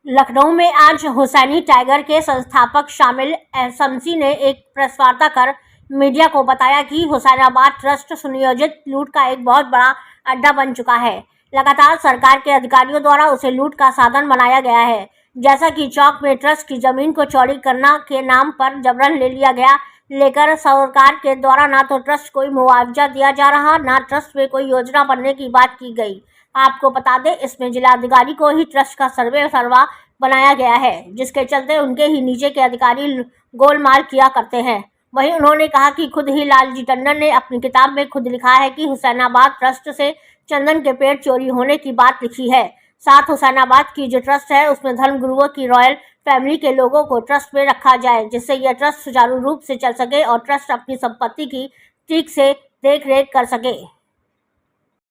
लखनऊ में आज हुसैनी टाइगर के संस्थापक शामिल शम्सी ने एक प्रेस वार्ता कर मीडिया को बताया कि हुसैनाबाद ट्रस्ट सुनियोजित लूट का एक बहुत बड़ा अड्डा बन चुका है। लगातार सरकार के अधिकारियों द्वारा उसे लूट का साधन बनाया गया है। जैसा कि चौक में ट्रस्ट की जमीन को चौड़ी करना के नाम पर जबरन ले लिया गया, लेकर सरकार के द्वारा ना तो ट्रस्ट कोई मुआवजा दिया जा रहा, ना ट्रस्ट में कोई योजना बनने की बात की गई। आपको बता दें, इसमें जिलाधिकारी को ही ट्रस्ट का सर्वा बनाया गया है, जिसके चलते उनके ही नीचे के अधिकारी गोलमाल किया करते हैं। वहीं उन्होंने कहा कि खुद ही लालजी टंडन ने अपनी किताब में खुद लिखा है कि हुसैनाबाद ट्रस्ट से चंदन के पेड़ चोरी होने की बात लिखी है। साथ हुसैनाबाद की जो ट्रस्ट है उसमें धर्मगुरुओं की रॉयल फैमिली के लोगों को ट्रस्ट में रखा जाए, जिससे यह ट्रस्ट सुचारू रूप से चल सके और ट्रस्ट अपनी संपत्ति की ठीक से देख रेख कर सके।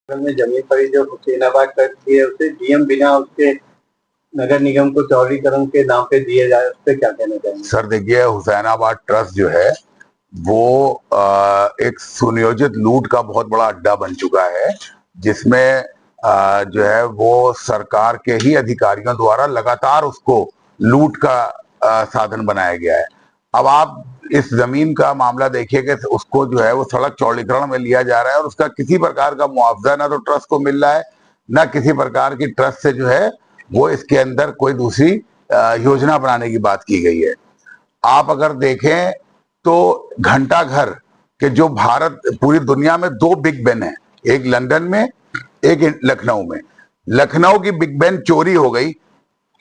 में जमीन पर जो हुसैनाबाद ट्रस्ट की है उसे डीएम बिना उसके नगर निगम को चौड़ीकरण के नाम पे दिए जाए, उस पर क्या कहना चाहेंगे? सर देखिए, हुसैनाबाद ट्रस्ट जो है वो एक सुनियोजित लूट का बहुत बड़ा अड्डा बन चुका है, जिसमें जो है वो सरकार के ही अधिकारियों द्वारा लगातार उसको लूट का साधन बनाया गया है। अब आप इस जमीन का मामला देखिए कि उसको जो है वो सड़क चौड़ीकरण में लिया जा रहा है और उसका किसी प्रकार का मुआवजा ना तो ट्रस्ट को मिल रहा है, ना किसी प्रकार की ट्रस्ट से जो है वो इसके अंदर कोई दूसरी योजना बनाने की बात की गई है। आप अगर देखें तो घंटा घर के जो भारत पूरी दुनिया में दो बिग बेन है, एक लंदन में एक लखनऊ में। लखनऊ की बिग बेन चोरी हो गई,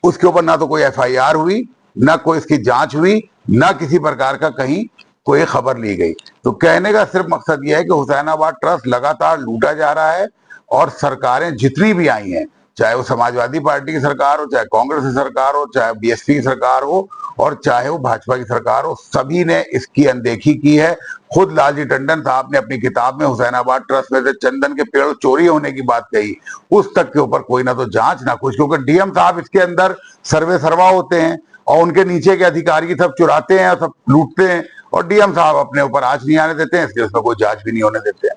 उसके ऊपर ना तो कोई एफआईआर हुई, ना कोई इसकी जांच हुई, ना किसी प्रकार का कहीं कोई खबर ली गई। तो कहने का सिर्फ मकसद यह है कि हुसैनाबाद ट्रस्ट लगातार लूटा जा रहा है और सरकारें जितनी भी आई हैं, चाहे वो समाजवादी पार्टी की सरकार हो, चाहे कांग्रेस की सरकार हो, चाहे बीएसपी की सरकार हो और चाहे वो भाजपा की सरकार हो, सभी ने इसकी अनदेखी की है। खुद लालजी टंडन साहब ने अपनी किताब में हुसैनाबाद ट्रस्ट में से चंदन के पेड़ चोरी होने की बात कही, उस तक के ऊपर कोई ना तो जांच ना कुछ, क्योंकि डीएम साहब इसके अंदर सर्वा होते हैं और उनके नीचे के अधिकारी सब चुराते हैं, सब लूटते हैं और डीएम साहब अपने ऊपर आंच नहीं आने देते हैं, इसलिए उसमें कोई जांच भी नहीं होने देते हैं।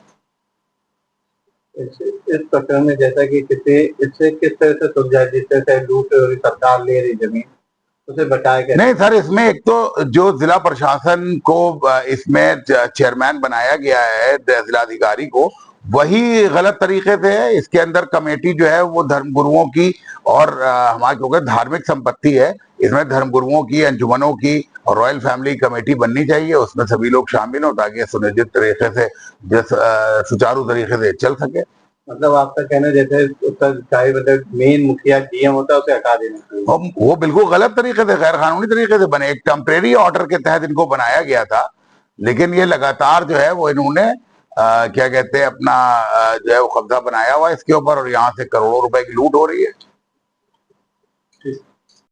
इस प्रकरण में जैसा कि इससे किस तरह से सुलझा, जिस तरह से लूट सरकार ले रही जमीन, उसे बताया गया? नहीं सर, इसमें एक तो जो जिला प्रशासन को इसमें चेयरमैन बनाया गया है, जिलाधिकारी को, वही गलत तरीके से है। इसके अंदर कमेटी जो है वो धर्मगुरुओं की और हमारे क्योंकि धार्मिक संपत्ति है, इसमें धर्मगुरुओं की, अंजुमनों की और रॉयल फैमिली कमेटी बननी चाहिए, उसमें सभी लोग शामिल हो ताकि सुनिश्चित तरीके से सुचारू तरीके से चल सके। मतलब आपका कहना जैसे मतलब मेन मुखिया डीएम होता है उसे हटा देना चाहिए। वो बिल्कुल गलत तरीके से, गैर कानूनी तरीके से बने, एक टेम्परेरी ऑर्डर के तहत इनको बनाया गया था, लेकिन ये लगातार जो है वो इन्होंने क्या कहते हैं अपना जो है वो कब्जा बनाया हुआ इसके ऊपर और यहाँ से करोड़ों रुपए की लूट हो रही है।